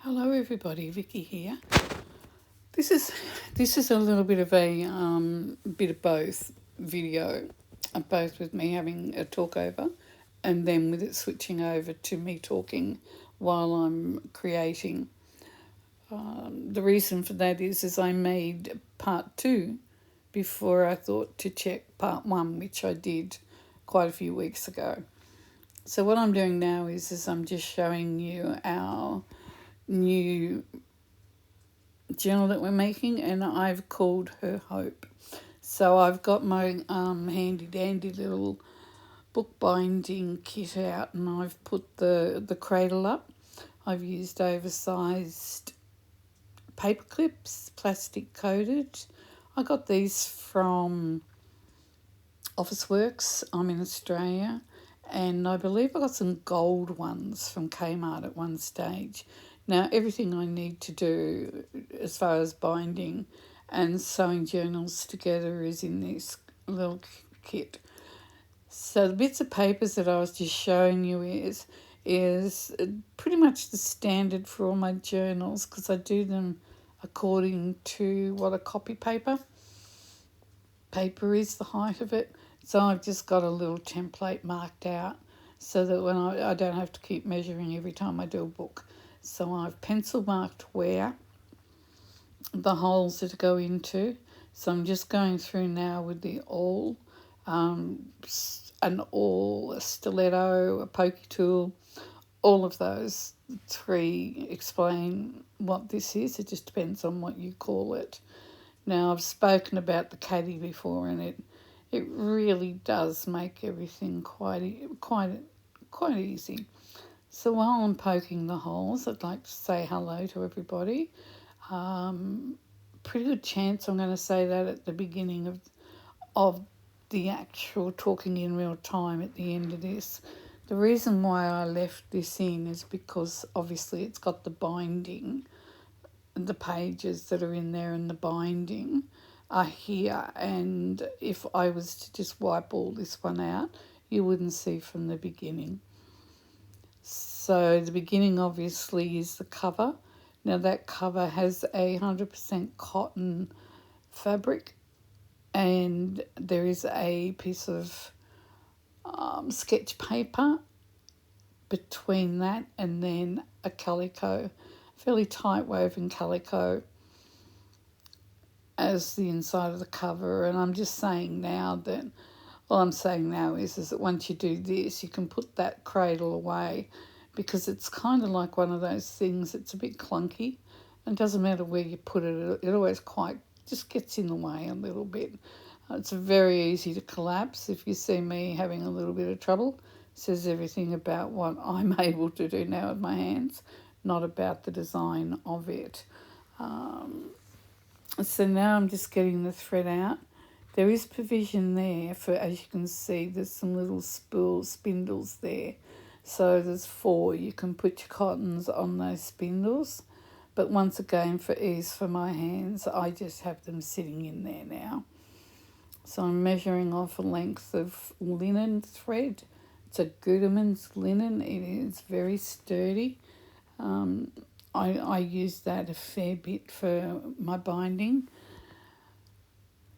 Hello everybody, Vicky here. This is a little bit of a bit of both video, both with me having a talk over, and then with it switching over to me talking while I'm creating. The reason for that is I made part two before I thought to check part one, which I did quite a few weeks ago. So what I'm doing now is I'm just showing you our new journal that we're making, and I've called her Hope. So I've got my handy dandy little bookbinding kit out, and I've put the cradle up. I've used oversized paper clips, plastic coated. I got these from Officeworks. I'm in Australia, and I believe I got some gold ones from Kmart at one stage. Now, everything I need to do as far as binding and sewing journals together is in this little kit. So the bits of papers that I was just showing you is pretty much the standard for all my journals, because I do them according to what a copy paper is, the height of it. So I've just got a little template marked out so that when I don't have to keep measuring every time I do a book. So I've pencil marked where the holes that go into. So I'm just going through now with the awl, an awl, a stiletto, a pokey tool, all of those three explain what this is. It just depends on what you call it. Now, I've spoken about the caddy before, and it really does make everything quite easy. So while I'm poking the holes, I'd like to say hello to everybody. Pretty good chance I'm going to say that at the beginning of the actual talking in real time at the end of this. The reason why I left this in is because obviously it's got the binding, the pages that are in there and the binding are here, and if I was to just wipe all this one out, you wouldn't see from the beginning. So the beginning obviously is the cover. Now that cover has 100% cotton fabric, and there is a piece of sketch paper between that, and then a calico, fairly tight woven calico as the inside of the cover. And I'm just saying now that, all I'm saying now is that once you do this, you can put that cradle away, because it's kind of like one of those things that's a bit clunky, and doesn't matter where you put it, it always just gets in the way a little bit. It's very easy to collapse. If you see me having a little bit of trouble, it says everything about what I'm able to do now with my hands, not about the design of it. So now I'm just getting the thread out. There is provision there for, as you can see, there's some little spindles there. So there's 4. You can put your cottons on those spindles. But once again, for ease for my hands, I just have them sitting in there now. So I'm measuring off a length of linen thread. It's a Gutermann's linen. It is very sturdy. I use that a fair bit for my binding.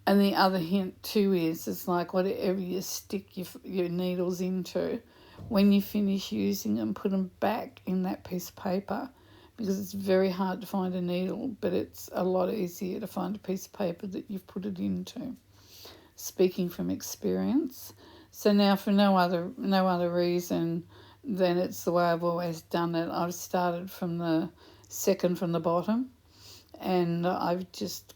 And the other hint too is, it's like whatever you stick your needles into, when you finish using them, put them back in that piece of paper, because it's very hard to find a needle, but it's a lot easier to find a piece of paper that you've put it into. Speaking from experience. So now, for no other reason than it's the way I've always done it, I've started from the second from the bottom, and I've just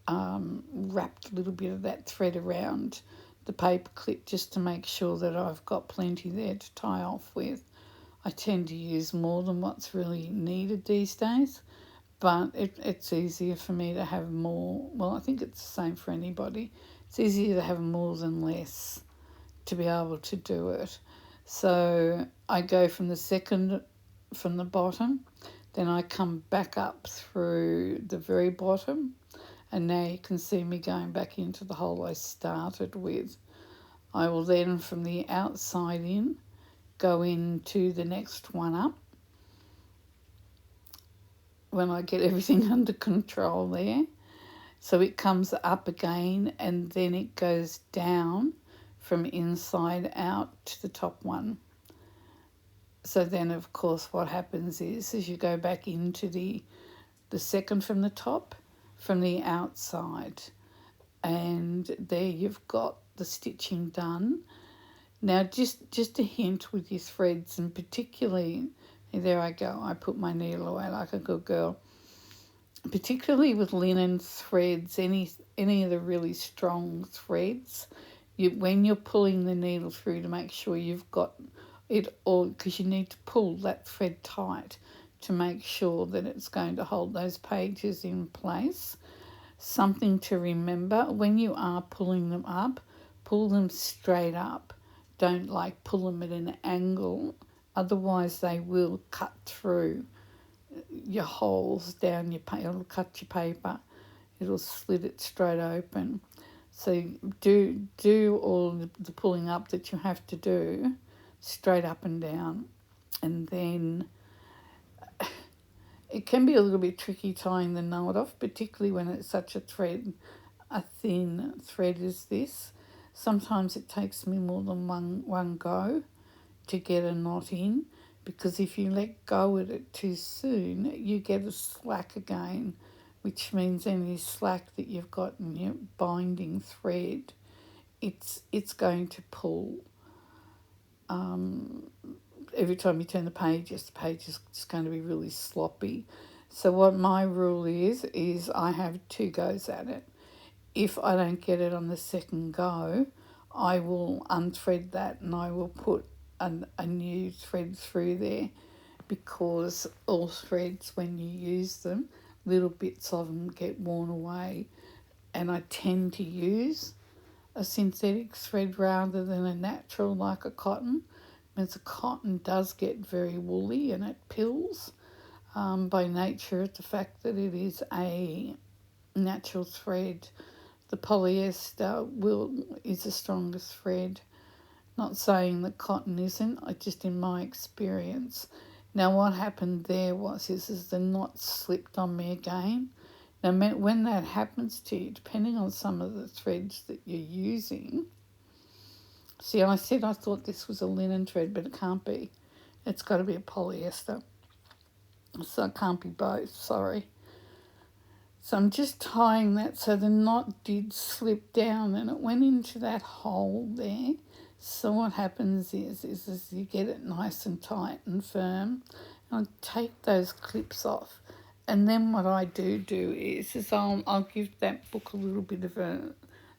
wrapped a little bit of that thread around the paper clip just to make sure that I've got plenty there to tie off with. I tend to use more than what's really needed these days, but it's easier for me to have more. Well, I think it's the same for anybody. It's easier to have more than less to be able to do it. So I go from the second from the bottom, then I come back up through the very bottom, and now you can see me going back into the hole I started with. I will then, from the outside in, go into the next one up, when I get everything under control there. So it comes up again and then it goes down from inside out to the top one. So then, of course, what happens is you go back into the second from the top, from the outside. And there you've got the stitching done. Now, just a hint with your threads, and particularly, there I go, I put my needle away like a good girl. Particularly with linen threads, any of the really strong threads, when you're pulling the needle through, to make sure you've got it all, because you need to pull that thread tight to make sure that it's going to hold those pages in place. Something to remember, when you are pulling them up, pull them straight up. Don't like pull them at an angle, otherwise they will cut through your holes down your paper. It'll cut your paper. It'll slit it straight open. So do all the pulling up that you have to do straight up and down. And then it can be a little bit tricky tying the knot off, particularly when it's such a thin thread as this. Sometimes it takes me more than one go to get a knot in, because if you let go of it too soon, you get a slack again, which means any slack that you've got in your binding thread, it's going to pull. Every time you turn the page is just going to be really sloppy. So what my rule is I have 2 goes at it. If I don't get it on the second go, I will unthread that and I will put a new thread through there, because all threads, when you use them, little bits of them get worn away, and I tend to use a synthetic thread rather than a natural like a cotton, because a cotton does get very woolly and it pills by nature of the fact that it is a natural thread. The polyester is the strongest thread. Not saying that cotton isn't, just in my experience. Now what happened there is the knot slipped on me again. Now when that happens to you, depending on some of the threads that you're using, see, I said I thought this was a linen thread, but it can't be. It's got to be a polyester. So it can't be both, sorry. So I'm just tying that so the knot did slip down and it went into that hole there. So what happens is you get it nice and tight and firm. And I take those clips off. And then what I do is I'll give that book a little bit of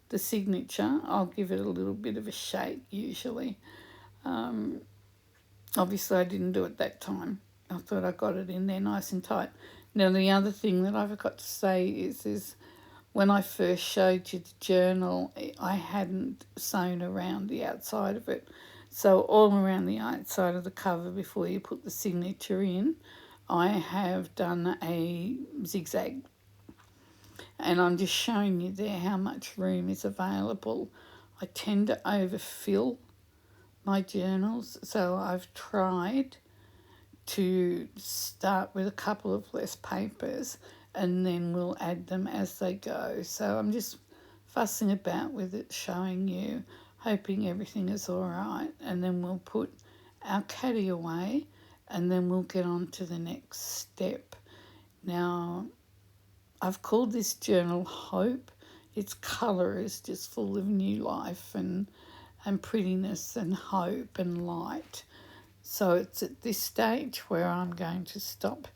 the signature, I'll give it a little bit of a shake usually. Obviously I didn't do it that time. I thought I got it in there nice and tight. Now the other thing that I forgot to say is when I first showed you the journal, I hadn't sewn around the outside of it. So all around the outside of the cover, before you put the signature in, I have done a zigzag. And I'm just showing you there how much room is available. I tend to overfill my journals, so I've tried to start with a couple of less papers and then we'll add them as they go. So I'm just fussing about with it, showing you, hoping everything is all right, and then we'll put our caddy away and then we'll get on to the next step. Now, I've called this journal Hope. Its colour is just full of new life and prettiness and hope and light. So it's at this stage where I'm going to stop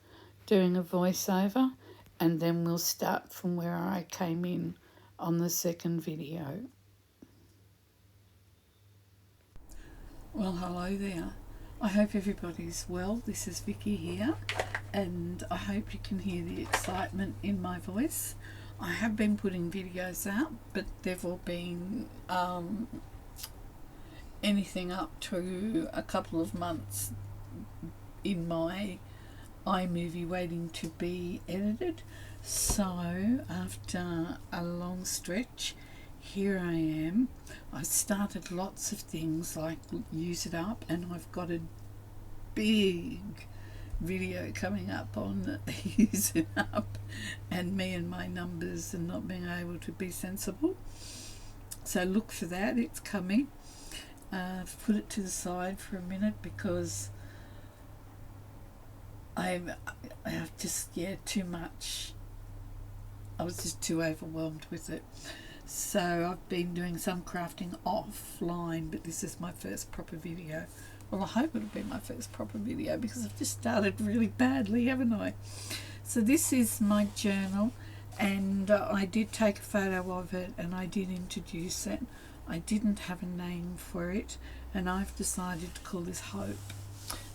doing a voiceover and then we'll start from where I came in on the second video. Well, hello there. I hope everybody's well. This is Vicky here, and I hope you can hear the excitement in my voice. I have been putting videos out, but they've all been anything up to a couple of months in my iMovie waiting to be edited. So after a long stretch, here I am. I started lots of things like Use It Up, and I've got a big video coming up on using up and me and my numbers and not being able to be sensible. So look for that, it's coming. Put it to the side for a minute because I've just, too much. I was just too overwhelmed with it. So I've been doing some crafting offline, but this is my first proper video. Well, I hope it'll be my first proper video because I've just started really badly, haven't I? So this is my journal, and I did take a photo of it and I did introduce it. I didn't have a name for it, and I've decided to call this Hope.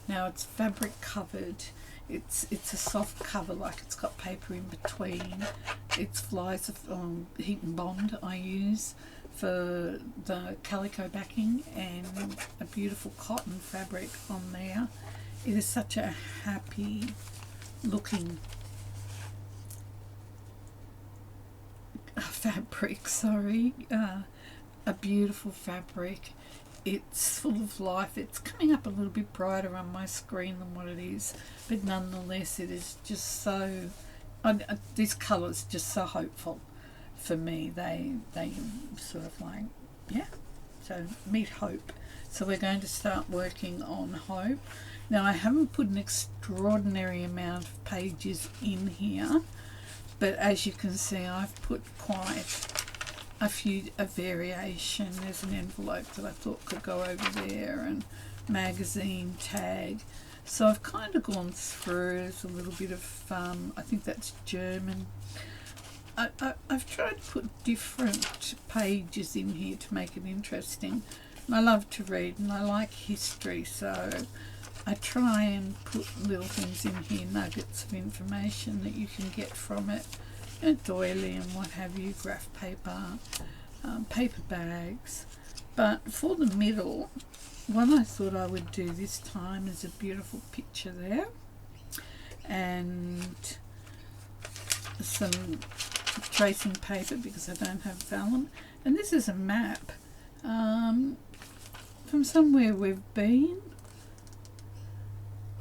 Now it's fabric covered. It's a soft cover, like it's got paper in between. It's flies of heat and bond I use for the calico backing, and a beautiful cotton fabric on there. It is such a happy looking fabric, a beautiful fabric. It's full of life. It's coming up a little bit brighter on my screen than what it is, but nonetheless it is just so, these colours just so hopeful for me. They sort of like, so meet hope. So we're going to start working on Hope. Now I haven't put an extraordinary amount of pages in here, but as you can see I've put quite a variation. There's an envelope that I thought could go over there, and magazine tag. So I've kind of gone through. There's a little bit of I think that's German. I've tried to put different pages in here to make it interesting, and I love to read and I like history, so I try and put little things in here, nuggets of information that you can get from it. Doily and what have you, graph paper, paper bags. But for the middle, what I thought I would do this time is a beautiful picture there, and some tracing paper because I don't have vellum. And this is a map from somewhere we've been,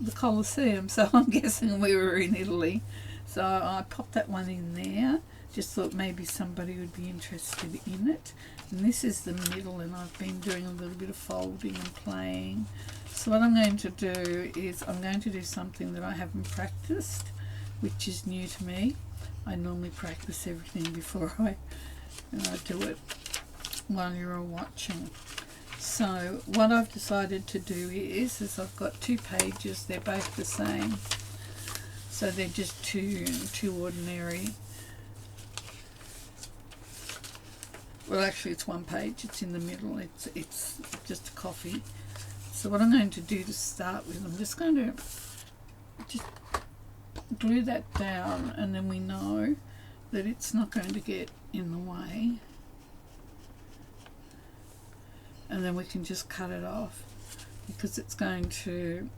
the Colosseum, so I'm guessing we were in Italy. So I popped that one in there, just thought maybe somebody would be interested in it. And this is the middle, and I've been doing a little bit of folding and playing. So what I'm going to do is I'm going to do something that I haven't practiced, which is new to me. I normally practice everything before I do it while you're all watching. So what I've decided to do is I've got 2 pages, they're both the same. So they're just two ordinary, well actually it's 1 page, it's in the middle, it's just a coffee. So what I'm going to do to start with, I'm just going to just glue that down, and then we know that it's not going to get in the way, and then we can just cut it off because it's going to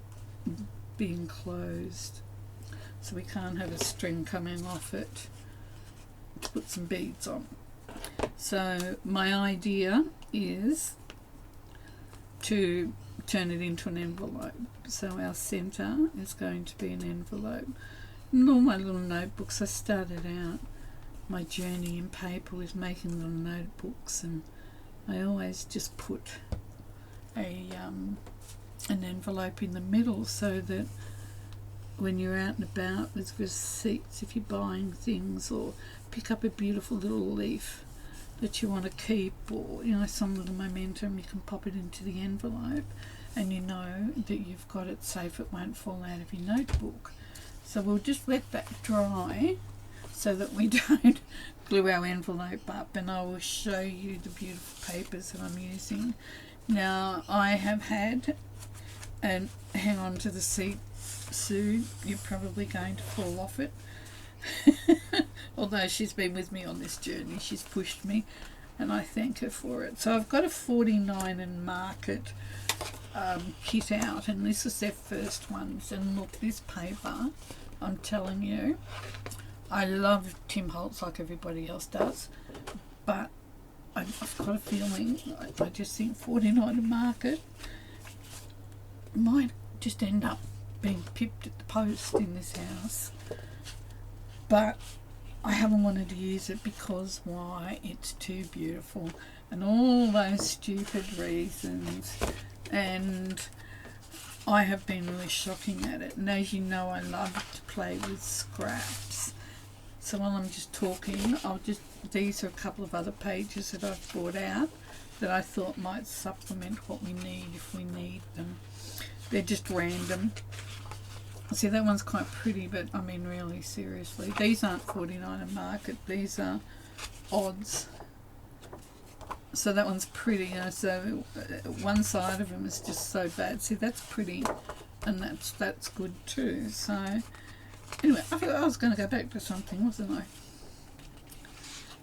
be enclosed. So we can't have a string coming off it to put some beads on. So my idea is to turn it into an envelope. So our centre is going to be an envelope. And all my little notebooks, I started out my journey in paper with making little notebooks, and I always just put an envelope in the middle so that when you're out and about with receipts, if you're buying things, or pick up a beautiful little leaf that you want to keep, or some little momentum, you can pop it into the envelope and you know that you've got it safe, it won't fall out of your notebook. So we'll just let that dry so that we don't glue our envelope up, and I will show you the beautiful papers that I'm using. Now I have had, and hang on to the seat Sue, you're probably going to fall off it. Although she's been with me on this journey, she's pushed me, and I thank her for it. So I've got a 49 and Market kit out, and this is their first ones. And look, this paper, I'm telling you, I love Tim Holtz like everybody else does, but I've got a feeling, I just think 49 and Market might just end up being pipped at the post in this house, but I haven't wanted to use it because why? It's too beautiful and all those stupid reasons, and I have been really shocking at it. And as you know, I love to play with scraps. So while I'm just talking, these are a couple of other pages that I've brought out that I thought might supplement what we need if we need them. They're just random. See, that one's quite pretty, but I mean really seriously. These aren't 49 a market, these are odds. So that one's pretty, so one side of them is just so bad. See, that's pretty, and that's good too. So anyway, I thought I was going to go back to something, wasn't I?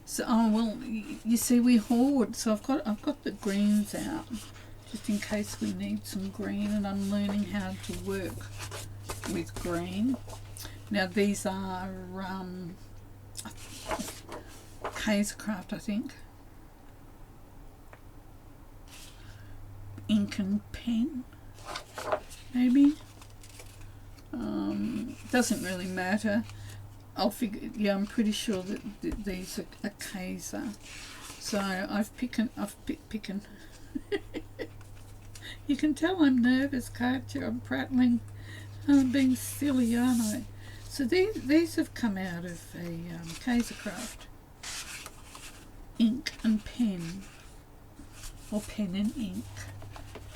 So, oh well, you see, we hoard. So I've got the greens out, just in case we need some green, and I'm learning how to work with green. Now these are Kaisercraft, I think. Ink and pen, maybe. Doesn't really matter. I'll figure. Yeah, I'm pretty sure that these are Kaiser. So I've picking. You can tell I'm nervous, can't you? I'm prattling. I'm being silly, aren't I? So these have come out of a Kaisercraft ink and pen, or pen and ink.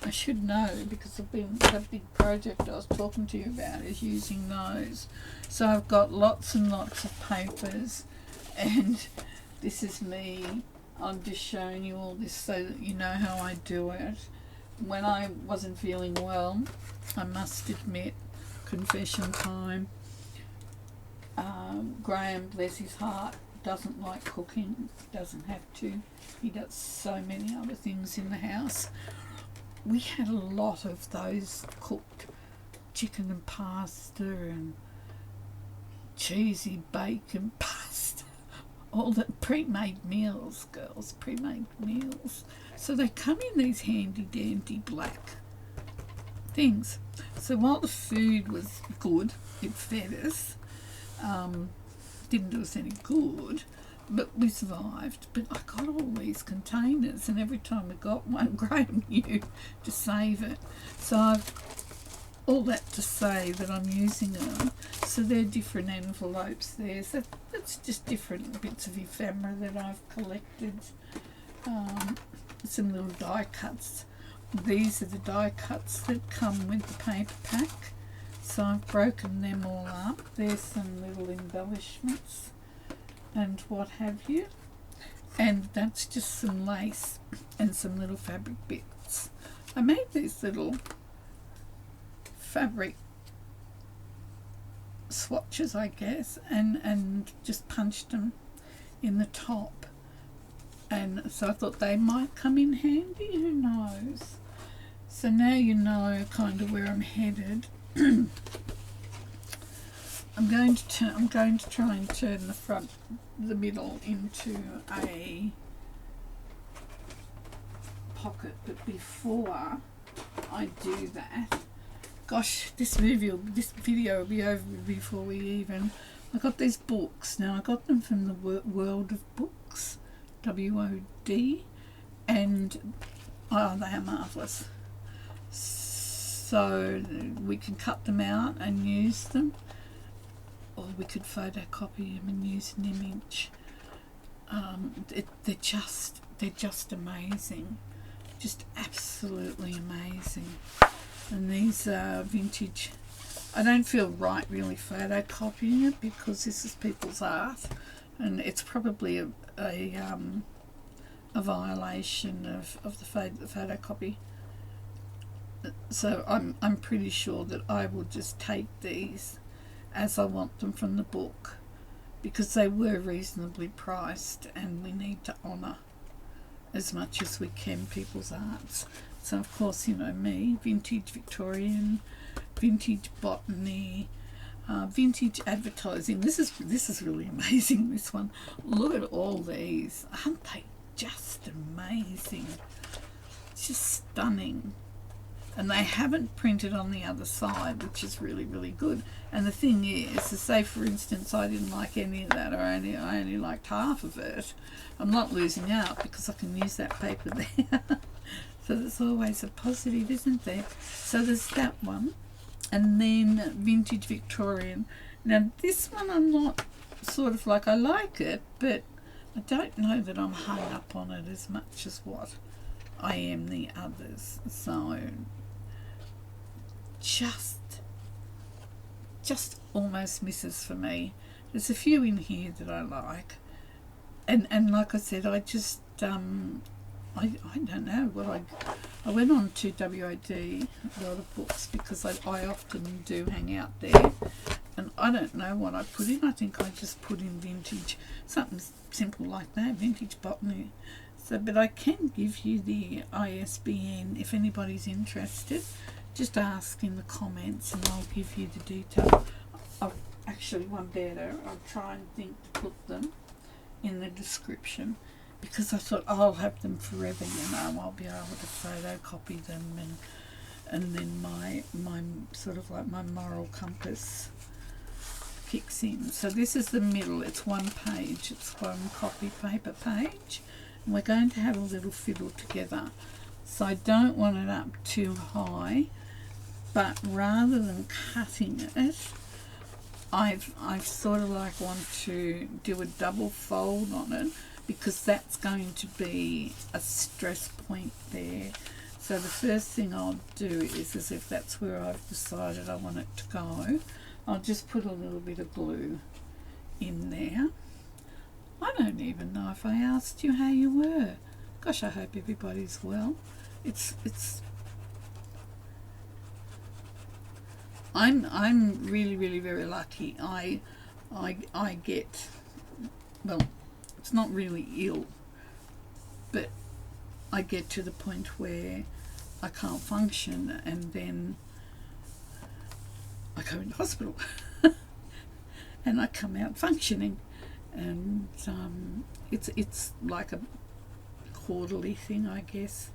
I should know because I've been that big project I was talking to you about is using those. So I've got lots and lots of papers, and this is me. I'm just showing you all this so that you know how I do it. When I wasn't feeling well, I must admit, confession time, Graham, bless his heart, doesn't like cooking, doesn't have to. He does so many other things in the house. We had a lot of those cooked chicken and pasta and cheesy bacon pasta, all the pre-made meals, girls, pre-made meals. So they come in these handy dandy black things. So while the food was good, it fed us, didn't do us any good, but we survived. But I got all these containers, and every time we got one, Graham knew to save it. So I've all that to say that I'm using them. So they're different envelopes there. So that's just different bits of ephemera that I've collected. Some little die cuts. These are the die cuts that come with the paper pack. So I've broken them all up. There's some little embellishments and what have you. And that's just some lace and some little fabric bits. I made these little fabric swatches, I guess, and just punched them in the top. And so I thought they might come in handy, who knows. So now you know kind of where I'm headed. I'm going to try and turn the middle into a pocket, but before I do that, gosh, this video will be over before we even. I got these books. Now I got them from the World of Books, WOD, and oh, they are marvellous. So we can cut them out and use them, or we could photocopy them and use an image. They're just amazing, just absolutely amazing. And these are vintage. I don't feel right really photocopying it because this is people's art, and it's probably a violation of the photocopy. So I'm pretty sure that I will just take these as I want them from the book, because they were reasonably priced, and we need to honour as much as we can people's arts. So of course, you know me, vintage Victorian, vintage botany, vintage advertising. This is really amazing, this one. Look at all these. Aren't they just amazing? It's just stunning. and they haven't printed on the other side, which is really, really good. And the thing is, to say for instance I didn't like any of that, or I only liked half of it, I'm not losing out because I can use that paper there. So there's always a positive, isn't there? So there's that one, and then Vintage Victorian. Now this one I'm not sort of like, I like it, but I don't know that I'm hung up on it as much as what I am the others. So just almost misses for me. There's a few in here that I like, and like I said, I just I don't know what I went on to WOD, a lot of books, because I often do hang out there, and I don't know what I put in. I think I just put in vintage, something simple like that, vintage botany. So, but I can give you the ISBN if anybody's interested. Just ask in the comments and I'll give you the detail. I'll actually, one better, I'll try and think to put them in the description, because I thought I'll have them forever, you know. I'll be able to photocopy them, and then my sort of like my moral compass kicks in. So this is the middle, it's one page, it's one copy paper page, and we're going to have a little fiddle together. So I don't want it up too high, but rather than cutting it, I've sort of like want to do a double fold on it, because that's going to be a stress point there. So the first thing I'll do is, as if that's where I've decided I want it to go, I'll just put a little bit of glue in there. I don't even know if I asked you how you were. Gosh, I hope everybody's well. I'm really, really very lucky. I get, well, it's not really ill, but I get to the point where I can't function, and then I go into hospital and I come out functioning, and it's like a quarterly thing, I guess.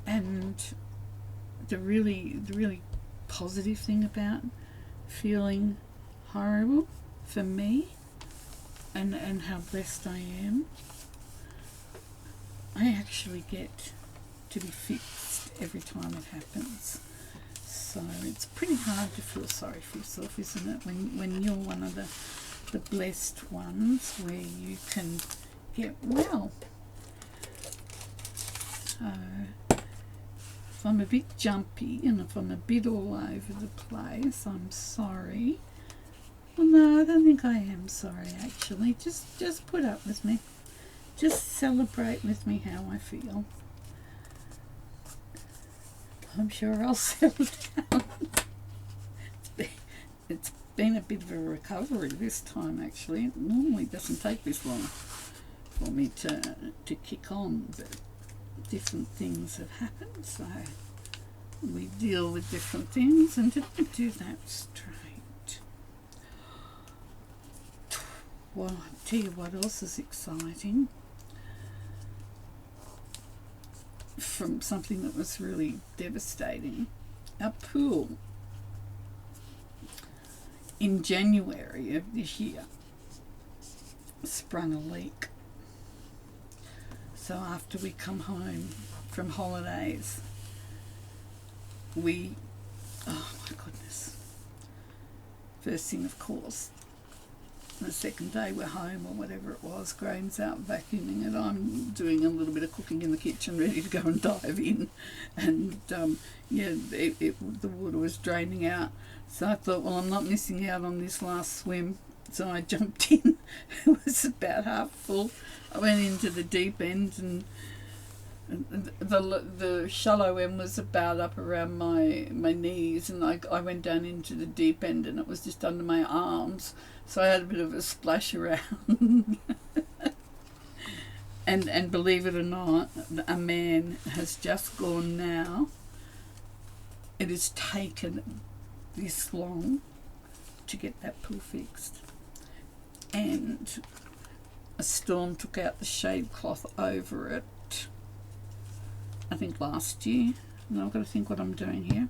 And the really positive thing about feeling horrible for me, and how blessed I am, I actually get to be fixed every time it happens. So it's pretty hard to feel sorry for yourself, isn't it, when you're one of the blessed ones where you can get well. So if I'm a bit jumpy and if I'm a bit all over the place, I'm sorry. Well, no, I don't think I am sorry, actually. Just put up with me. Just celebrate with me how I feel. I'm sure I'll settle down. It's been a bit of a recovery this time, actually. It normally doesn't take this long for me to kick on, but different things have happened, so we deal with different things. And did I do that straight? Well, I'll tell you what else is exciting. From something that was really devastating. Our pool in January of this year sprung a leak. So after we come home from holidays, oh my goodness, first thing, of course, the second day we're home or whatever it was, Graham's out vacuuming and I'm doing a little bit of cooking in the kitchen, ready to go and dive in, and the water was draining out. So I thought, well, I'm not missing out on this last swim, so I jumped in. It was about half full. I went into the deep end, and the shallow end was about up around my knees, and I went down into the deep end and it was just under my arms, so I had a bit of a splash around. and believe it or not, a man has just gone now. It has taken this long to get that pool fixed, and a storm took out the shade cloth over it, I think last year, And I've got to think what I'm doing here.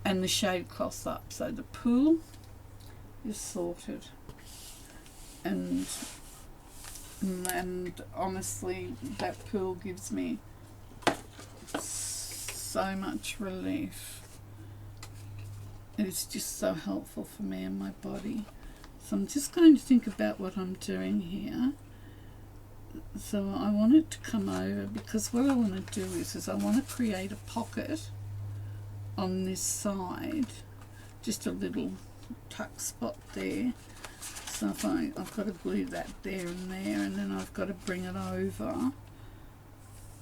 And the shade cloth up. So the pool is sorted. And honestly, that pool gives me so much relief. It's just so helpful for me and my body. So I'm just going to think about what I'm doing here. So I want it to come over, because what I want to do is I want to create a pocket on this side, just a little tuck spot there. So if I've got to glue that there, and then I've got to bring it over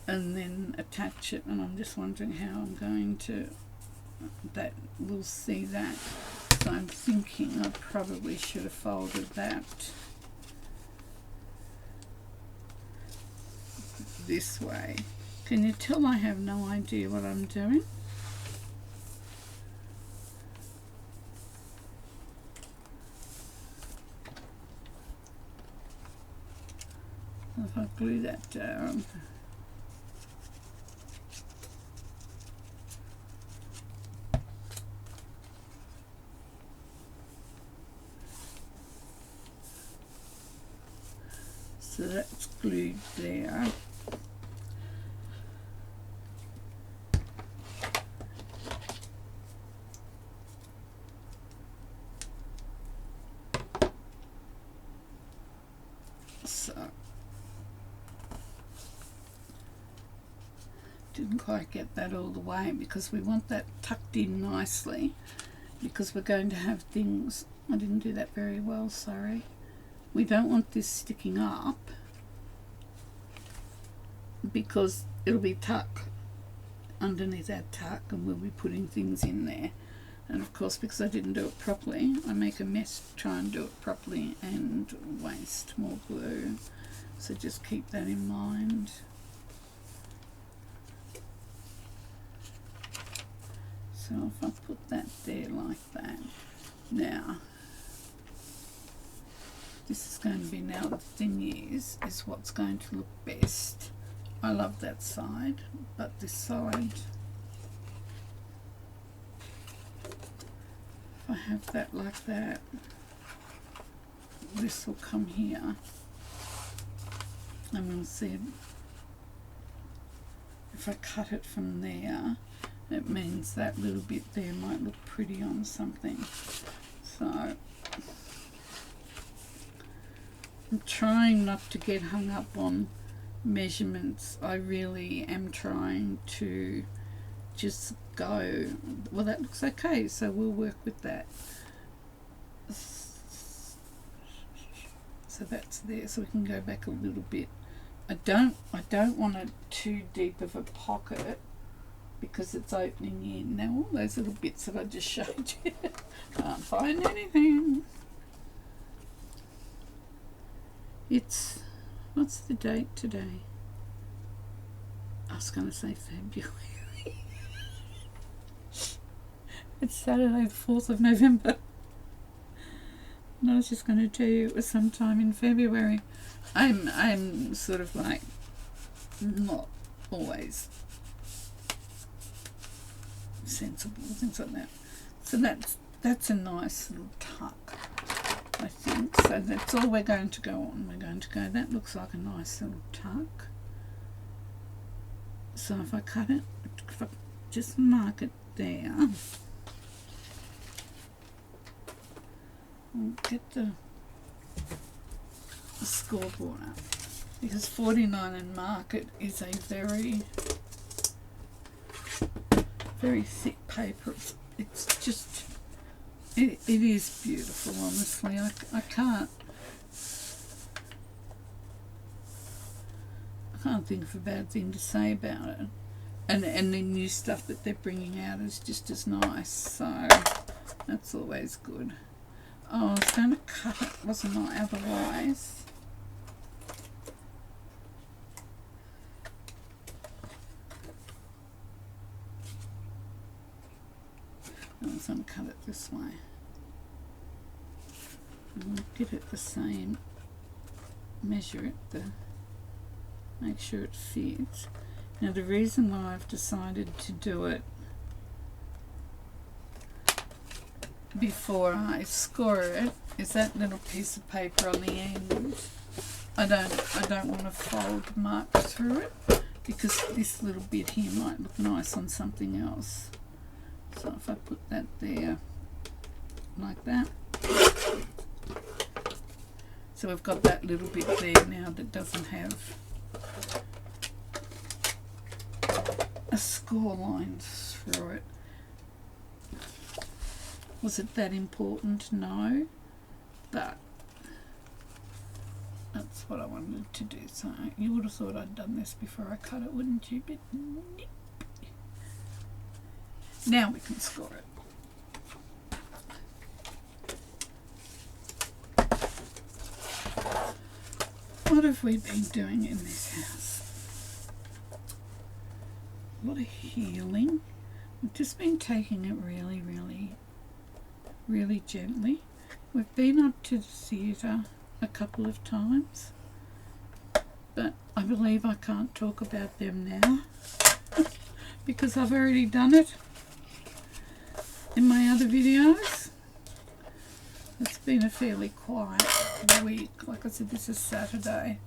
and then attach it, and I'm just wondering how I'm going to, that we'll see that. So I'm thinking I probably should have folded that this way. Can you tell I have no idea what I'm doing? If I glue that down, so that's glued there. So didn't quite get that all the way, because we want that tucked in nicely, because we're going to have things. I didn't do that very well, sorry. We don't want this sticking up, because it'll be tuck underneath our tuck, and we'll be putting things in there. And of course, because I didn't do it properly, I make a mess to try and do it properly and waste more glue. So just keep that in mind. So if I put that there like that, now this is going to be, now the thing is what's going to look best. I love that side, but this side, if I have that like that, this will come here, and we'll see if I cut it from there, it means that little bit there might look pretty on something. So I'm trying not to get hung up on measurements. I really am trying to just go, well, that looks okay, so we'll work with that. So that's there, so we can go back a little bit. I don't want it too deep of a pocket, because it's opening in. Now all those little bits that I just showed you, can't find anything. It's, what's the date today? I was going to say February. It's Saturday the 4th of November. And I was just going to tell you it was sometime in February. I'm sort of like not always sensible, things like that. So that's a nice little tuck, I think. So that's all we're going to go on. We're going to go, that looks like a nice little tuck. So if I cut it, if I just mark it there, I'll get the scoreboard up, because 49 and market is a very, very thick paper. It's just, it is beautiful, honestly. I can't think of a bad thing to say about it. And the new stuff that they're bringing out is just as nice, so that's always good. Oh, I was going to cut it, wasn't I, otherwise? I was going to cut it this way. And get it the same, measure it, make sure it fits. Now the reason why I've decided to do it before I score it is that little piece of paper on the end. I don't want to fold mark through it because this little bit here might look nice on something else. So if I put that there like that. So we've got that little bit there now that doesn't have a score line through it. Was it that important? No, but that's what I wanted to do. So you would have thought I'd done this before I cut it, wouldn't you? But nope. Now we can score it. What have we been doing in this house? A lot of healing. We've just been taking it really, really, really gently. We've been up to the theatre a couple of times, but I believe I can't talk about them now because I've already done it in my other videos. It's been a fairly quiet week. Like I said, this is Saturday,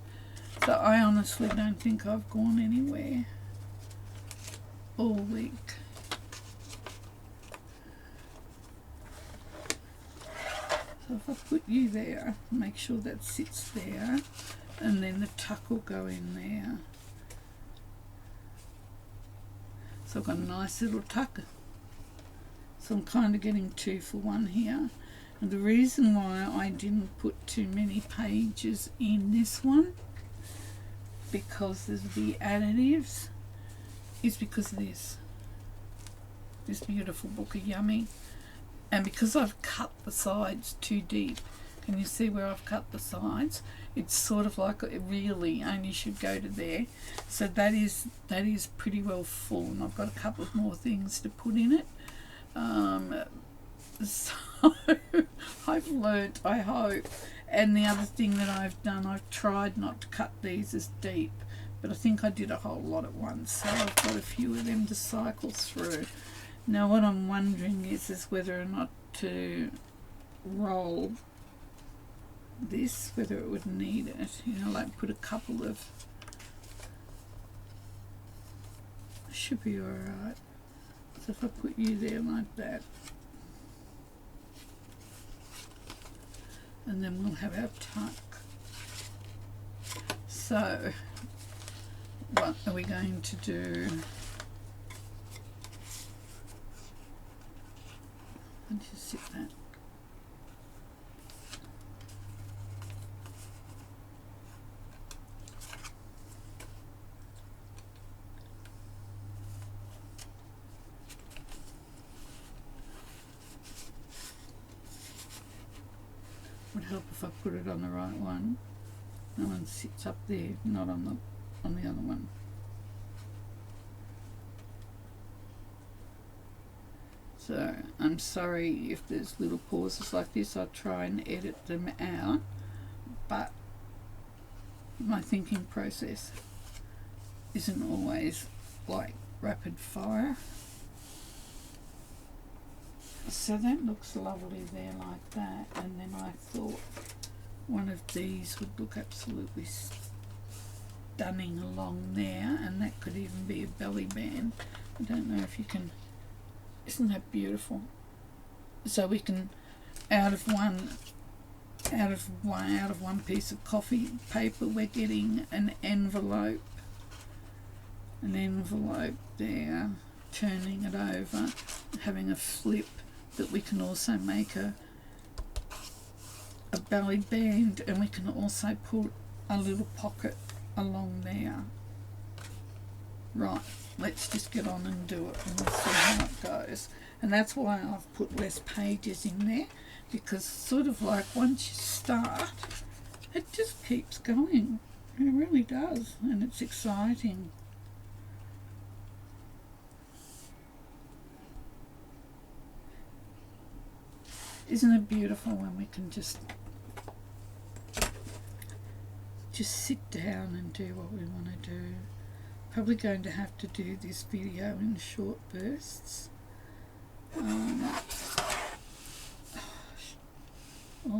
so I honestly don't think I've gone anywhere all week. So if I put you there, make sure that sits there, and then the tuck will go in there. So I've got a nice little tuck. So I'm kind of getting 2 for 1 here. And the reason why I didn't put too many pages in this one, because of the additives, is because of this beautiful book of Yummy. And because I've cut the sides too deep, can you see where I've cut the sides? It's sort of like it really only should go to there. So that is pretty well full, and I've got a couple of more things to put in it. So I've learnt, I hope. And the other thing that I've done, I've tried not to cut these as deep, but I think I did a whole lot at once, so I've got a few of them to cycle through. Now what I'm wondering is whether or not to roll this, whether it would need it, you know, like put a couple of, should be alright. So if I put you there like that, and then we'll have our tuck. So what are we going to do? Let's just sit that. Would help if I put it on the right one. That one sits up there, not on the other one. So I'm sorry if there's little pauses like this. I'll try and edit them out, but my thinking process isn't always like rapid fire. So that looks lovely there like that, and then I thought one of these would look absolutely stunning along there, and that could even be a belly band. I don't know if you can, isn't that beautiful? So we can, out of one piece of coffee paper, we're getting an envelope there, turning it over, having a flip that we can also make a belly band, and we can also put a little pocket along there. Right, let's just get on and do it, and we'll see how it goes. And that's why I've put less pages in there, because sort of like once you start, it just keeps going. It really does, and it's exciting. Isn't it beautiful when we can just sit down and do what we want to do? Probably going to have to do this video in short bursts. All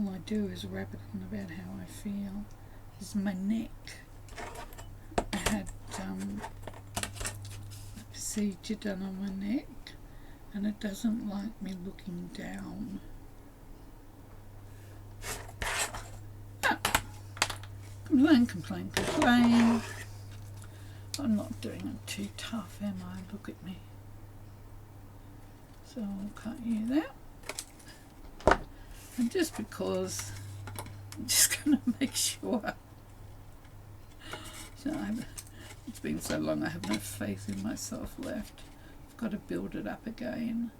I do is rap it on about how I feel. This is my neck. I had a procedure done on my neck, and it doesn't like me looking down. Complain, complain, complain. I'm not doing it too tough, am I? Look at me. So I'll cut you that. And just because I'm just going to make sure. So it's been so long I have no faith in myself left. I've got to build it up again.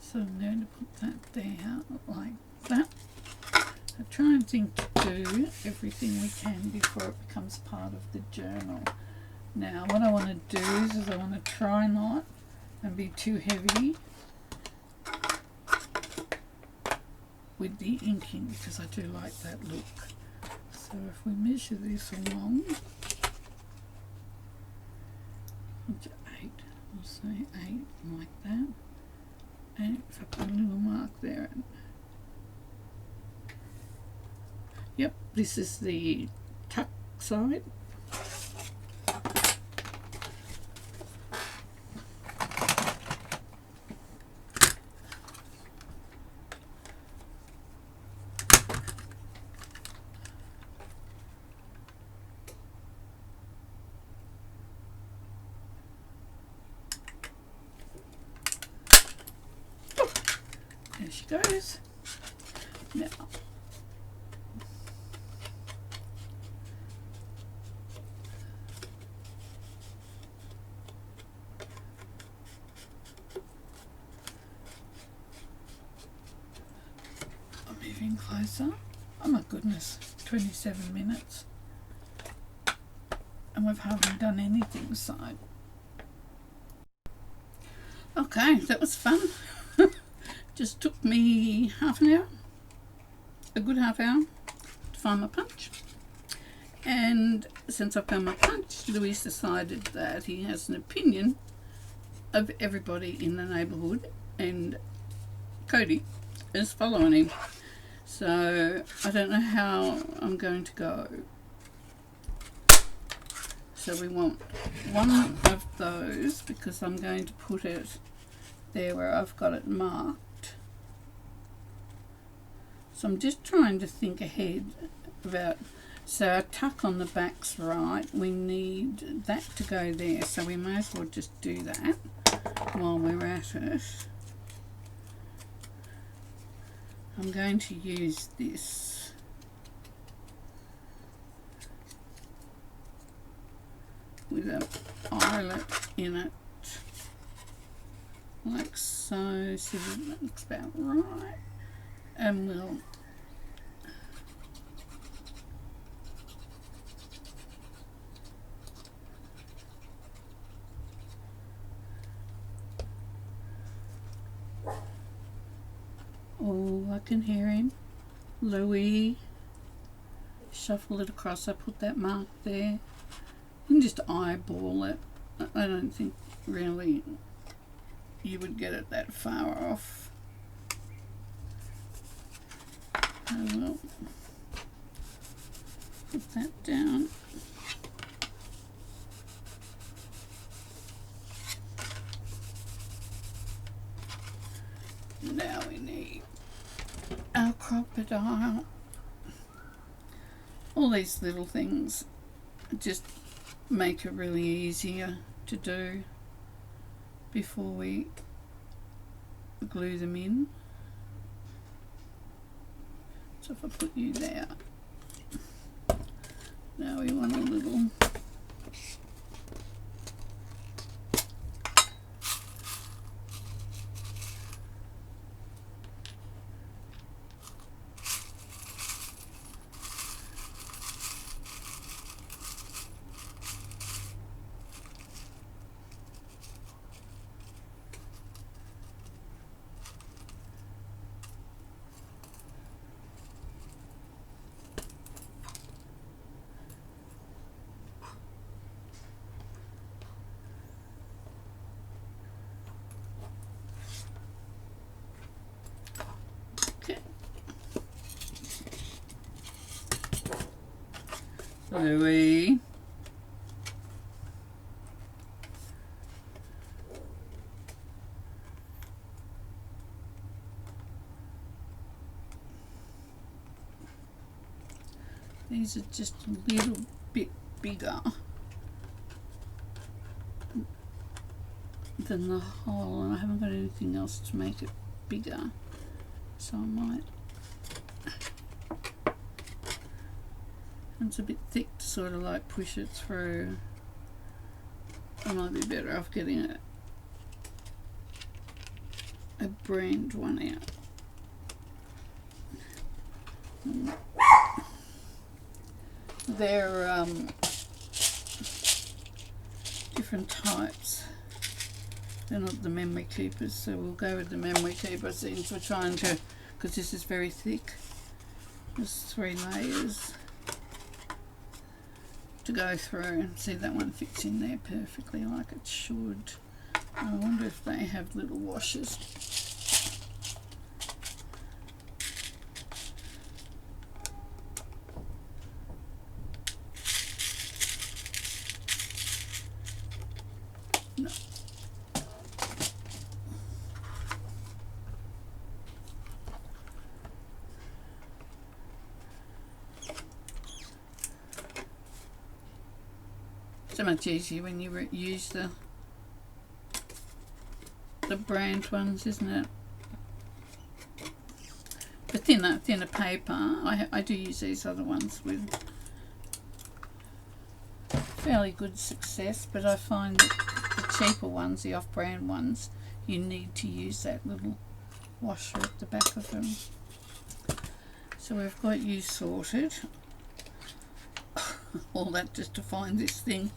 So I'm going to put that there like that. I try and think to do everything we can before it becomes part of the journal. Now what I want to do is I want to try not and be too heavy with the inking, because I do like that look. So if we measure this along, 8, we'll say 8 like that, and if I put a little mark there, yep, this is the tuck side. There she goes. Now, I'm moving closer. Oh my goodness, 27 minutes. And we've hardly done anything, so. Okay, that was fun. Just took me half an hour, a good half hour, to find my punch. And since I found my punch, Louis decided that he has an opinion of everybody in the neighbourhood, and Cody is following him. So I don't know how I'm going to go. So we want one of those, because I'm going to put it there where I've got it marked. So I'm just trying to think ahead about, so our tuck on the back's right, we need that to go there, so we may as well just do that while we're at it. I'm going to use this with an eyelet in it, like so. See, that looks about right. And we'll oh, I can hear him. Louis. Shuffle it across. I put that mark there. You can just eyeball it. I don't think really you would get it that far off. I will put that down. Now we need our crocodile. All these little things just make it really easier to do before we glue them in. So if I put you there, now we want a little Louis. These are just a little bit bigger than the hole, and I haven't got anything else to make it bigger, so I might. It's a bit thick to sort of like push it through. I might be better off getting a brand one out. They're different types. They're not the memory keepers, so we'll go with the memory keeper since we're trying to, because this is very thick. There's 3 layers to go through. See, that one fits in there perfectly like it should. I wonder if they have little washers. No. So much easier when you use the brand ones, isn't it? The thinner paper. I do use these other ones with fairly good success, but I find that the cheaper ones, the off-brand ones, you need to use that little washer at the back of them. So we've got you sorted. All that just to find this thing.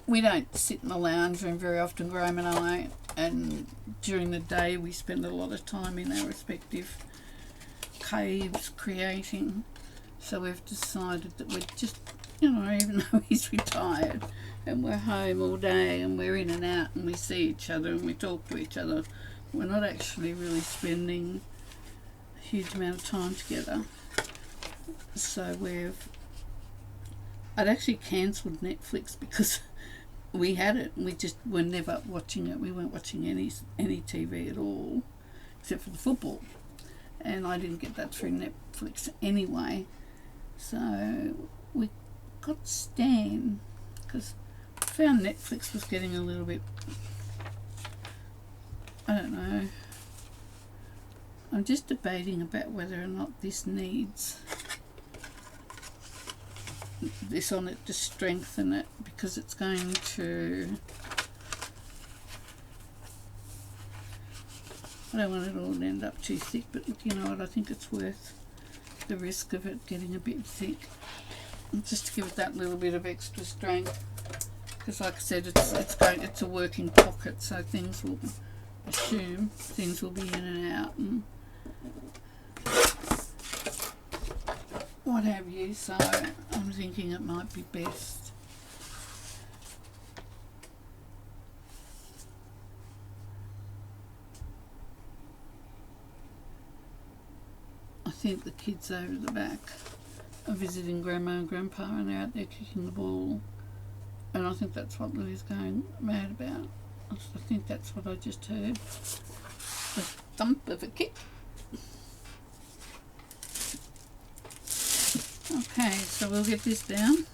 We don't sit in the lounge room very often, Graham and I, and during the day we spend a lot of time in our respective caves creating. So we've decided that we're just, you know, even though he's retired and we're home all day and we're in and out and we see each other and we talk to each other, we're not actually really spending a huge amount of time together. So I'd actually cancelled Netflix because we had it and we just were never watching it. We weren't watching any TV at all except for the football, and I didn't get that through Netflix anyway. So we got Stan because I found Netflix was getting a little bit, I don't know, I'm just debating about whether or not this needs this on it to strengthen it, because it's going to, I don't want it all to end up too thick, but you know what, I think it's worth the risk of it getting a bit thick, just to give it that little bit of extra strength, because like I said, it's a working pocket, so things will be in and out and what have you, so I'm thinking it might be best. I think the kids over the back are visiting Grandma and Grandpa and they're out there kicking the ball, and I think that's what Louie's going mad about. I think that's what I just heard. The thump of a kick. Okay, so we'll get this down.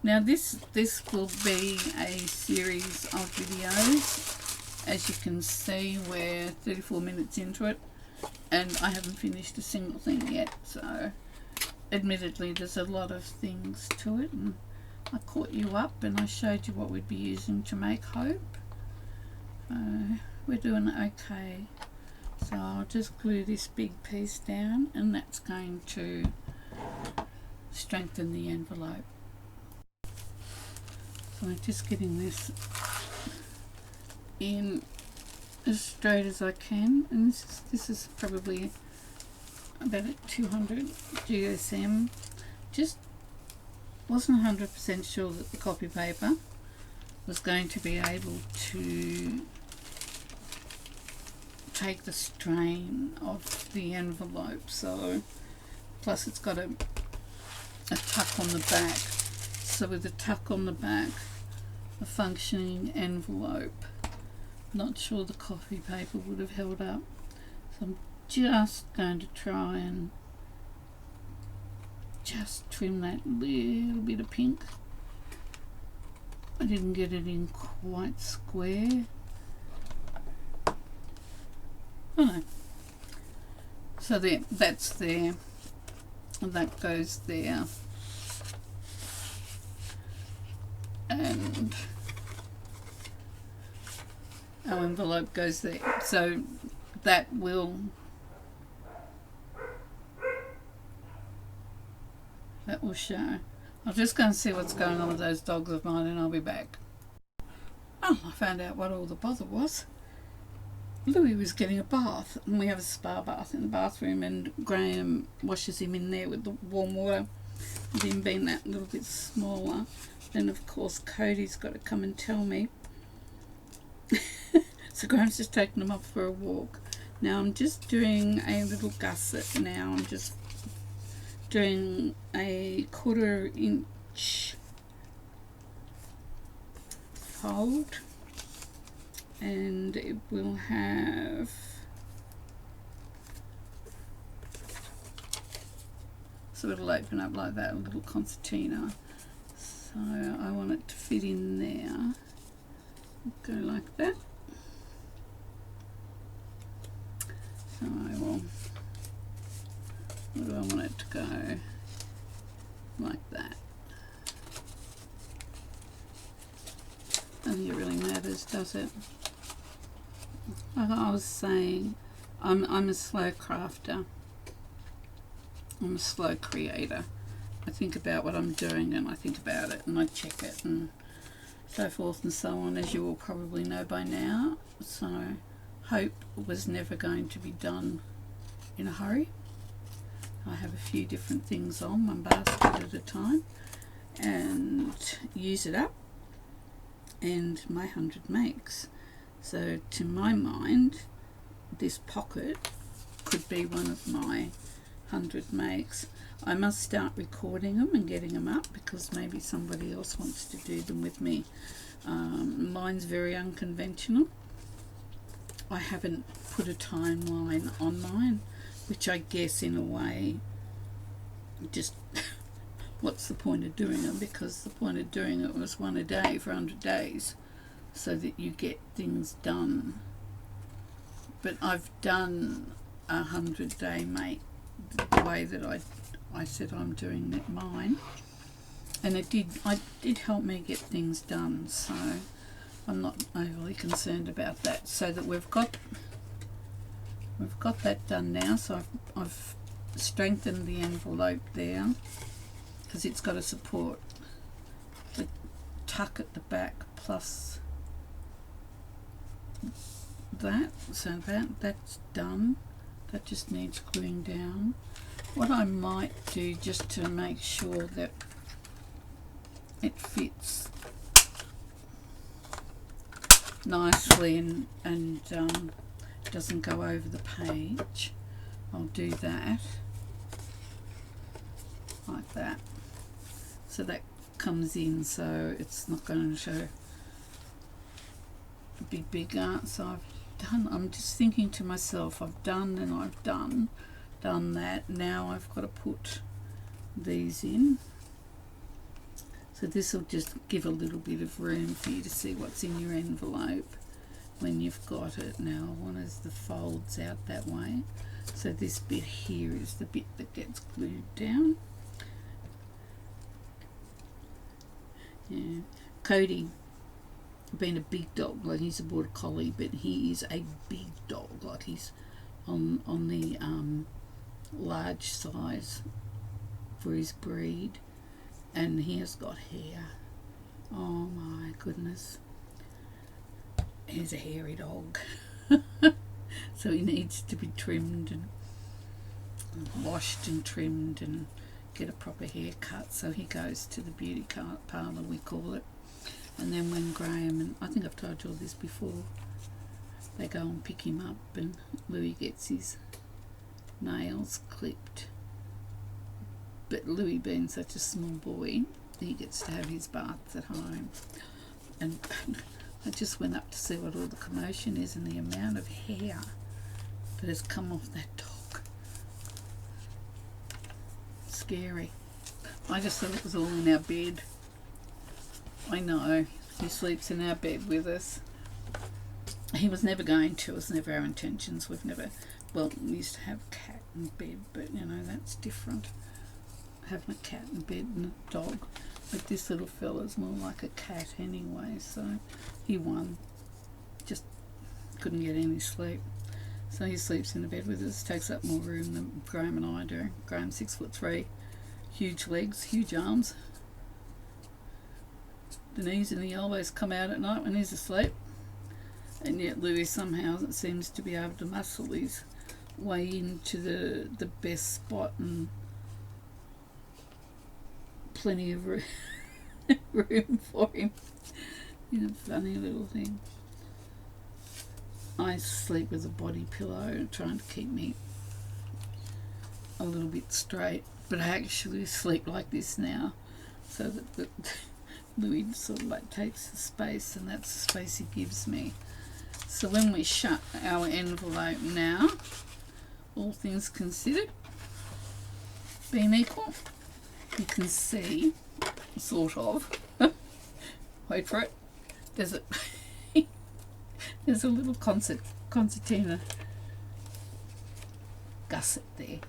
Now this will be a series of videos. As you can see, we're 34 minutes into it and I haven't finished a single thing yet, so admittedly there's a lot of things to it, and I caught you up and I showed you what we'd be using to make Hope. We're doing okay. So I'll just glue this big piece down and that's going to strengthen the envelope. So I'm just getting this in as straight as I can, and this is probably about at 200 GSM. Just wasn't 100% sure that the copy paper was going to be able to take the strain of the envelope, so plus it's got a a tuck on the back. So with a tuck on the back, a functioning envelope. Not sure the coffee paper would have held up. So I'm just going to try and just trim that little bit of pink. I didn't get it in quite square. Oh no. So there, that's there, and that goes there, and our envelope goes there. So that will show. I'll just go and see what's going on with those dogs of mine, and I'll be back. Oh, I found out what all the bother was. Louis was getting a bath, and we have a spa bath in the bathroom, and Graham washes him in there with the warm water, with him being that little bit smaller. Then of course Cody's got to come and tell me. So Graham's just taking him off for a walk. Now I'm just doing a little gusset now. I'm just doing a 1/4 inch fold, and it will have so it'll open up like that, a little concertina. So I want it to fit in there. Go like that. So I will, where do I want it to go? Like that. I don't think it really matters, does it? Like I was saying, I'm a slow crafter. I'm a slow creator. I think about what I'm doing, and I think about it, and I check it, and so forth and so on, as you all probably know by now. So hope was never going to be done in a hurry. I have a few different things on, one basket at a time, and use it up, and my 100 makes. So to my mind, this pocket could be one of my 100 makes. I must start recording them and getting them up, because maybe somebody else wants to do them with me. Mine's very unconventional. I haven't put a timeline on mine, which I guess in a way, just what's the point of doing them? Because the point of doing it was one a day for 100 days, so that you get things done. But I've done a 100-day make the way that I said I'm doing it mine, and it did help me get things done, so I'm not overly concerned about that. So that we've got that done now. So I've strengthened the envelope there, because it's got to support the tuck at the back plus that. So that's done. That just needs gluing down. What I might do, just to make sure that it fits nicely and doesn't go over the page, I'll do that like that, so that comes in, so it's not going to be bigger. So I'm just thinking to myself, I've done and I've done that. Now I've got to put these in. So this will just give a little bit of room for you to see what's in your envelope when you've got it. Now I want the folds out that way. So this bit here is the bit that gets glued down. Yeah. Cody, being a big dog, like he's a border collie, but he is a big dog, like he's on the large size for his breed, and he has got hair. Oh my goodness, he's a hairy dog. So he needs to be trimmed and washed and trimmed and get a proper haircut. So he goes to the beauty parlour, we call it. And then when Graham, and I think I've told you all this before, they go and pick him up, and Louis gets his nails clipped. But Louis, being such a small boy, he gets to have his baths at home. And I just went up to see what all the commotion is and the amount of hair that has come off that dog. Scary. I just thought it was all in our bed. I know, he sleeps in our bed with us. He was never going to. It was never our intentions. We've never, well, we used to have a cat in bed, but you know, that's different. Having a cat in bed and a dog. But this little fella's more like a cat anyway, so he won. Just couldn't get any sleep. So he sleeps in the bed with us, takes up more room than Graham and I do. Graham's 6'3", huge legs, huge arms. The knees and the elbows come out at night when he's asleep. And yet Louis somehow seems to be able to muscle his way into the best spot, and plenty of room for him. You know, funny little thing. I sleep with a body pillow, trying to keep me a little bit straight, but I actually sleep like this now, so that Louis sort of like takes the space, and that's the space he gives me. So when we shut our envelope now, all things considered, being equal, you can see, sort of, wait for it, there's a little concertina gusset there,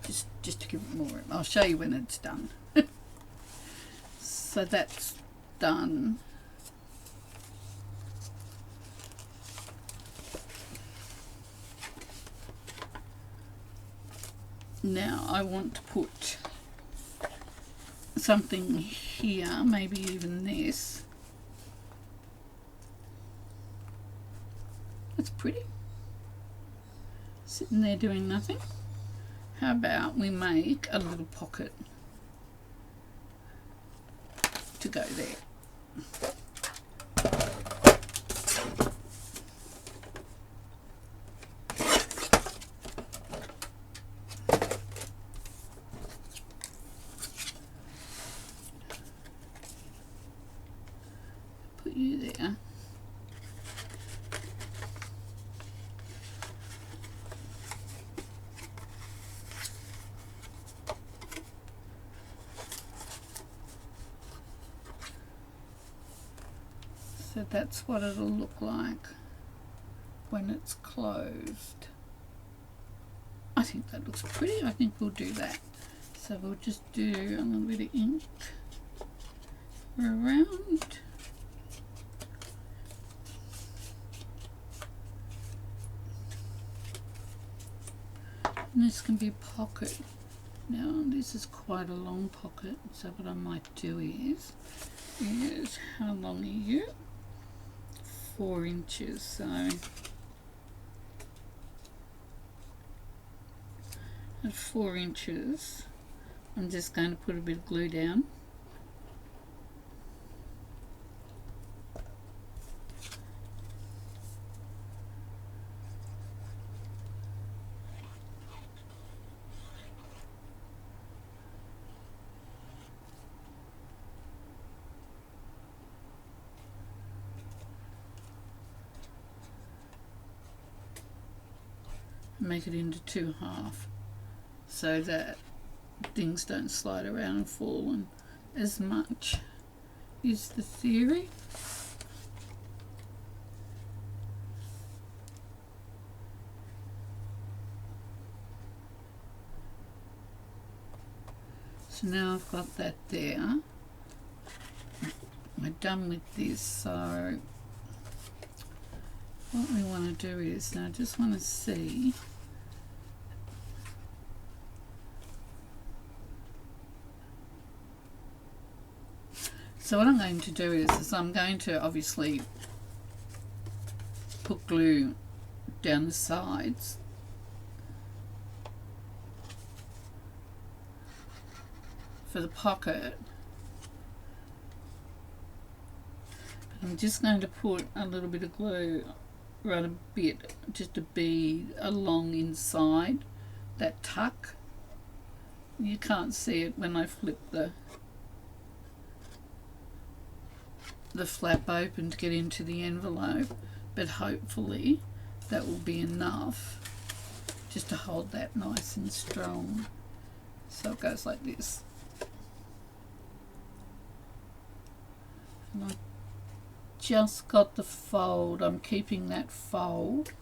just to give it more room. I'll show you when it's done. So that's done. Now I want to put something here, maybe even this. That's pretty. Sitting there doing nothing. How about we make a little pocket to go there. Put you there. So that's what it'll look like when it's closed. I think that looks pretty. I think we'll do that. So we'll just do a little bit of ink around. And this can be a pocket. Now this is quite a long pocket, so what I might do is how long are you? 4 inches, so at 4 inches I'm just going to put a bit of glue down. Make it into 2 halves so that things don't slide around and fall and as much is the theory. So now I've got that there. We're done with this, so what we want to do is, now I just want to see so what I'm going to do is I'm going to obviously put glue down the sides for the pocket. I'm just going to put a little bit of glue, right a bit, just a bead along inside that tuck You can't see it when I flip the flap open to get into the envelope, but hopefully that will be enough just to hold that nice and strong. So it goes like this. And I just got the fold. I'm keeping that fold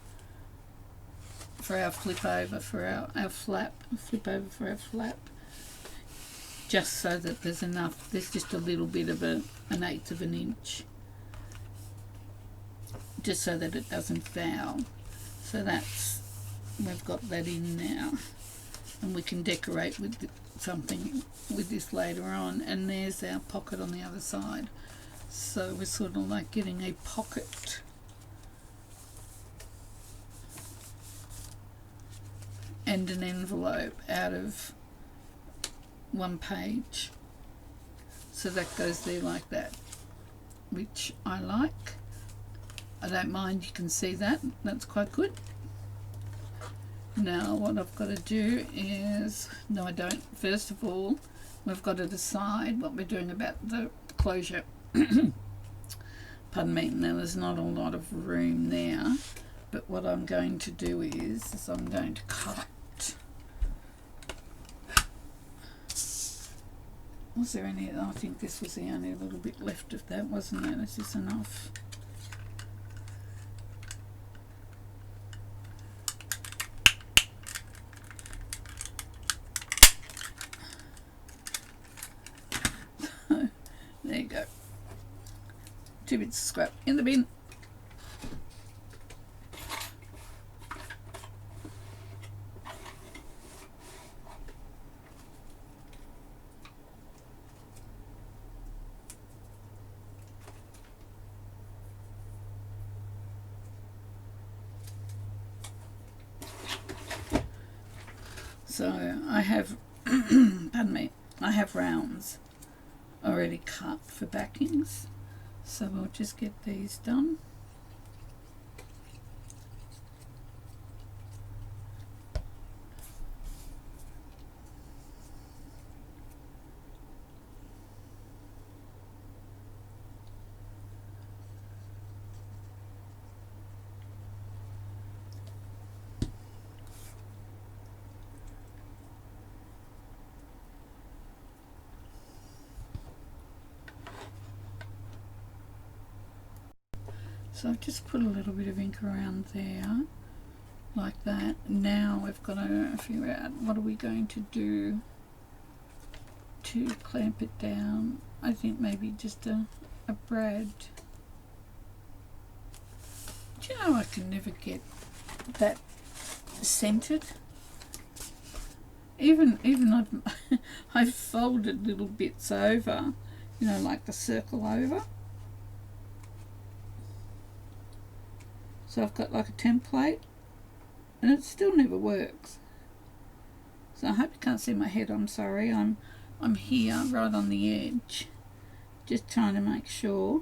for our flip over for our flap, flip over for our flap, just so that there's enough. There's just a little bit of an 1/8 of an inch, just so that it doesn't foul. So that's, we've got that in now, and we can decorate with something with this later on. And there's our pocket on the other side. So we're sort of like getting a pocket. And an envelope out of one page. So that goes there like that, which I like. I don't mind, you can see that. That's quite good. Now what I've got to do is, no I don't, first of all we've got to decide what we're doing about the closure. Pardon me. Now there's not a lot of room there, but what I'm going to do is I'm going to cut. Was there any? I think this was the only little bit left of that, wasn't there? This is enough. There you go. 2 bits of scrap in the bin. So I have, pardon me, I have rounds already cut for backings. So we'll just get these done. So I've just put a little bit of ink around there, like that. Now we've got to figure out what are we going to do to clamp it down. I think maybe just a brad. Do you know I can never get that centered? Even I've folded little bits over, you know, like the circle over. So I've got like a template, and it still never works. So I hope you can't see my head. I'm sorry. I'm here right on the edge, just trying to make sure.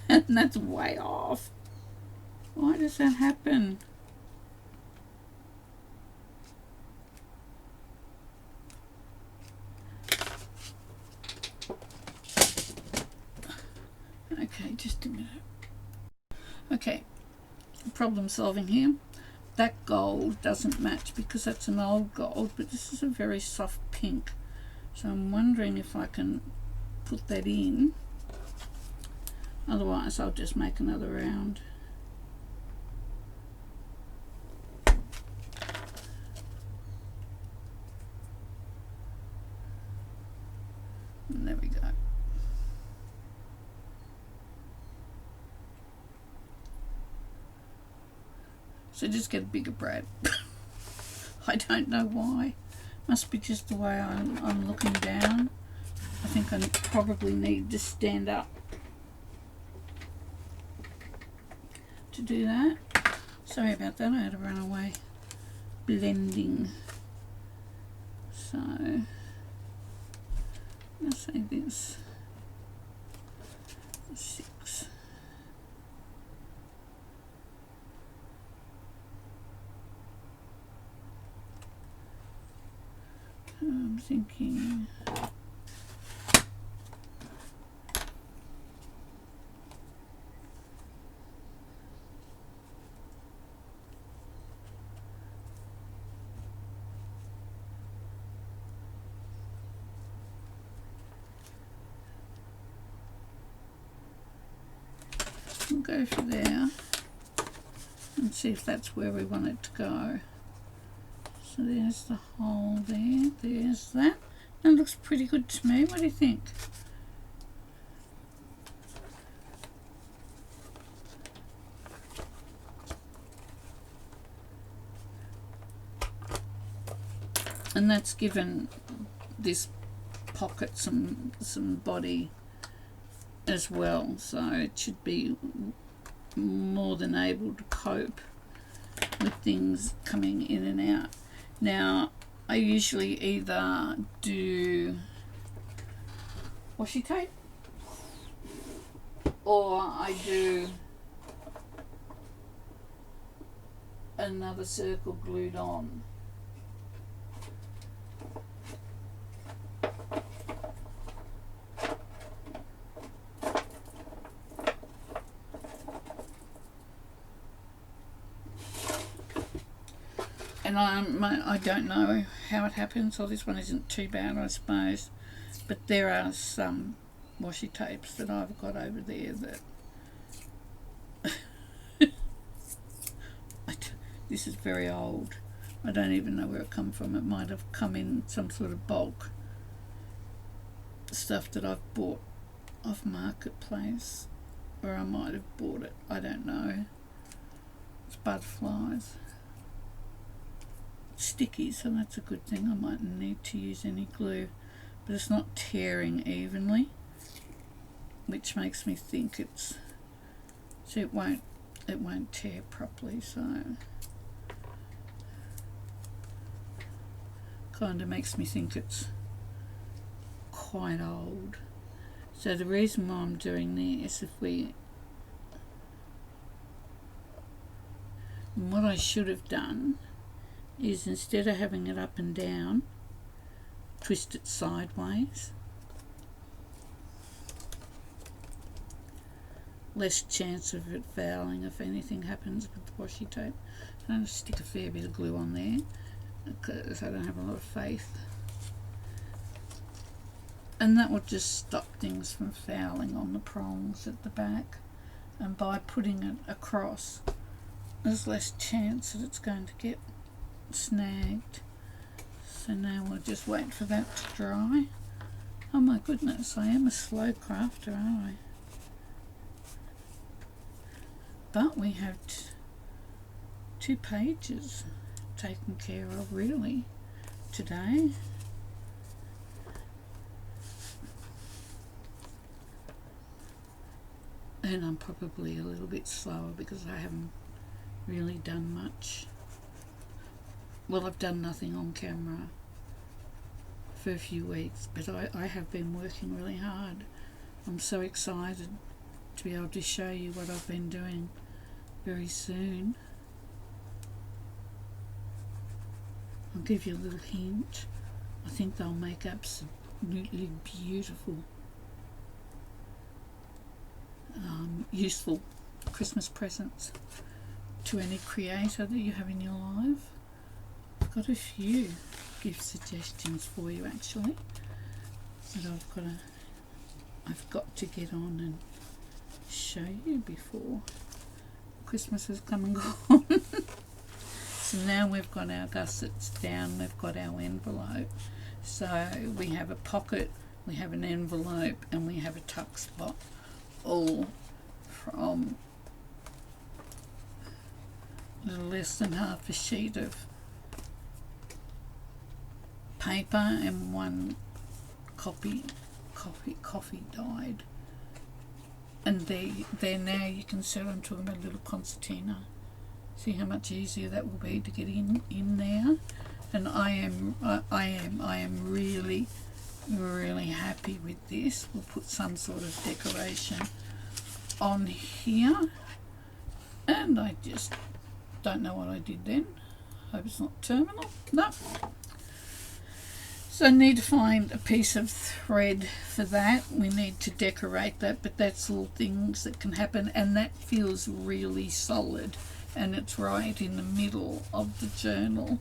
And that's way off. Why does that happen? Okay, just a minute. Okay, problem solving here. That gold doesn't match because that's an old gold, but this is a very soft pink. So I'm wondering if I can put that in. Otherwise I'll just make another round. And there we go. So just get a bigger brad. I don't know why. Must be just the way I'm looking down. I think I probably need to stand up to do that. Sorry about that, I had to run away. Blending. So let's say this 6. I'm thinking we'll go for there and see if that's where we want it to go. So there's the hole there, there's that. That looks pretty good to me. What do you think? And that's given this pocket some body as well, so it should be more than able to cope with things coming in and out. Now I usually either do washi tape or I do another circle glued on. And I don't know how it happens, so this one isn't too bad, I suppose. But there are some washi tapes that I've got over there that this is very old. I don't even know where it come from. It might have come in some sort of bulk stuff that I've bought off Marketplace, or I might have bought it. I don't know. It's butterflies. Sticky, so that's a good thing. I mightn't need to use any glue, but it's not tearing evenly, which makes me think it's, so it won't tear properly, so kind of makes me think it's quite old. So the reason why I'm doing this, what I should have done is, instead of having it up and down, twist it sideways. Less chance of it fouling if anything happens with the washi tape. I'm going to stick a fair bit of glue on there because I don't have a lot of faith. And that will just stop things from fouling on the prongs at the back. And by putting it across, there's less chance that it's going to get snagged. So now we'll just wait for that to dry. Oh my goodness, I am a slow crafter, aren't I? But we have 2 pages taken care of really today. And I'm probably a little bit slower because I haven't really done much. Well, I've done nothing on camera for a few weeks, but I have been working really hard. I'm so excited to be able to show you what I've been doing very soon. I'll give you a little hint. I think they'll make absolutely beautiful, useful Christmas presents to any creator that you have in your life. I've got a few gift suggestions for you actually that I've got to get on and show you before Christmas has come and gone. So now we've got our gussets down, we've got our envelope. So we have a pocket, we have an envelope, and we have a tuck spot, all from a little less than half a sheet of paper and 1 coffee dyed. And there now you can see what I'm talking about, a little concertina. See how much easier that will be to get in there. and I am really, really happy with this. We'll put some sort of decoration on here, and I just don't know what I did then. Hope it's not terminal. No. So I need to find a piece of thread for that. We need to decorate that, but that's all things that can happen, and that feels really solid, and it's right in the middle of the journal.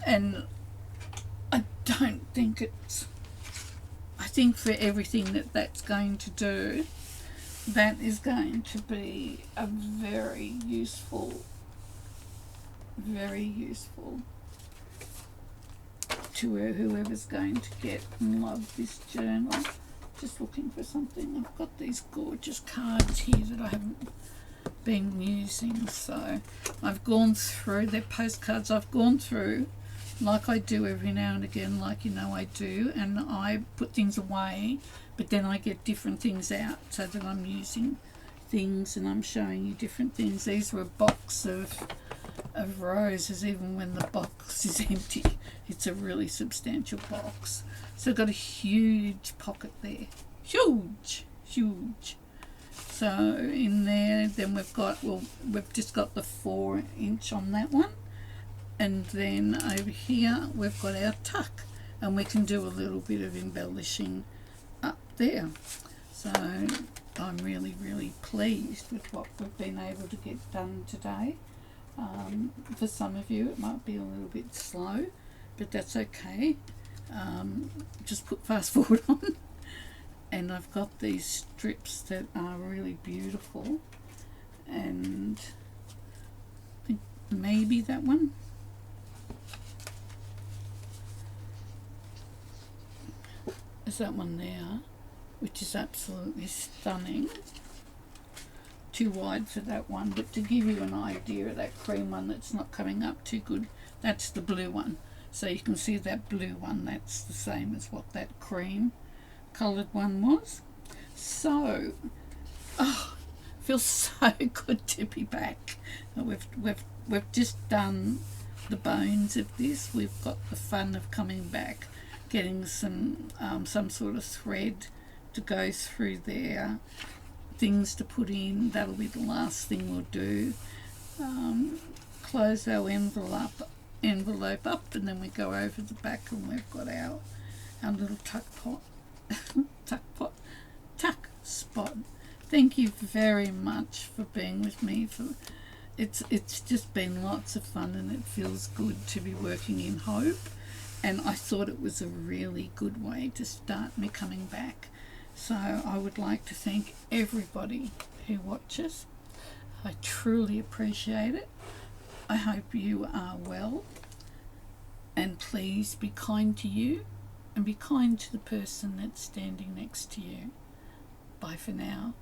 And I don't think it's, I think for everything that that's going to do, that is going to be a very useful to whoever's going to get and love this journal. Just looking for something. I've got these gorgeous cards here that I haven't been using, so I've gone through their postcards. I've gone through like I do every now and again, like you know I do, and I put things away, but then I get different things out so that I'm using things and I'm showing you different things. These were a box of roses, even when the box is empty. It's a really substantial box. So I've got a huge pocket there. Huge. So in there, then we've got, well, we've just got the 4-inch on that one. And then over here, we've got our tuck. And we can do a little bit of embellishing up there. So I'm really, really pleased with what we've been able to get done today. For some of you it might be a little bit slow, but that's okay. Just put fast forward on. And I've got these strips that are really beautiful, and I think maybe that one. Is that one there, which is absolutely stunning. Too wide for that one, but to give you an idea of that cream one that's not coming up too good, that's the blue one. So you can see that blue one, that's the same as what that cream coloured one was. So feels so good to be back. We've just done the bones of this. We've got the fun of coming back, getting some sort of thread to go through there, things to put in. That'll be the last thing we'll do. Close our envelope up, and then we go over the back, and we've got our little tuck spot. Thank you very much for being with me. It's just been lots of fun, and it feels good to be working in hope, and I thought it was a really good way to start me coming back. So I would like to thank everybody who watches. I truly appreciate it. I hope you are well, and please be kind to you and be kind to the person that's standing next to you. Bye for now.